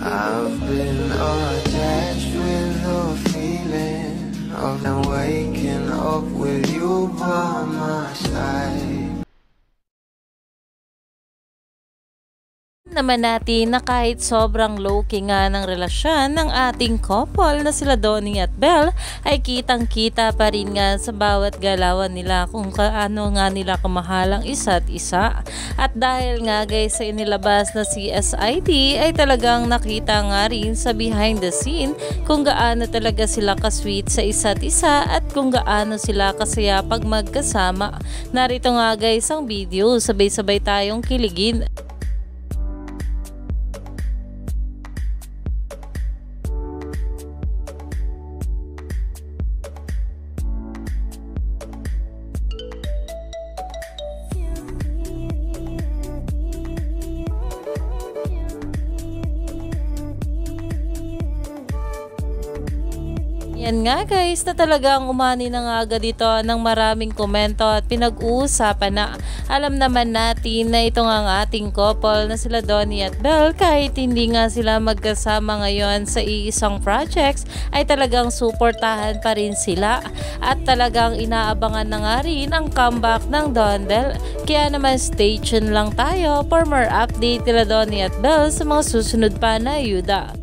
I've been attached with the feeling of them waking up with you by my side. Naman natin na kahit sobrang low-key nga ng relasyon ng ating couple na sila Donnie at Belle ay kitang-kita pa rin nga sa bawat galawan nila kung kaano nga nila kamahal ang isa't isa. At dahil nga guys sa inilabas na CSID ay talagang nakita nga rin sa behind the scene kung gaano talaga sila ka-sweet sa isa't isa at kung gaano sila kasaya pag magkasama. Narito nga guys ang video, sabay-sabay tayong kiligin. Yan nga guys na talagang umani na nga agad dito ng maraming komento at pinag-uusapan na alam naman natin na ito nga ang ating couple na sila Donnie at Belle kahit hindi nga sila magkasama ngayon sa iisang projects ay talagang suportahan pa rin sila at talagang inaabangan na nga rin ang comeback ng Don Belle. Kaya naman stay tuned lang tayo for more update nila Donnie at Belle sa mga susunod pa na ayuda.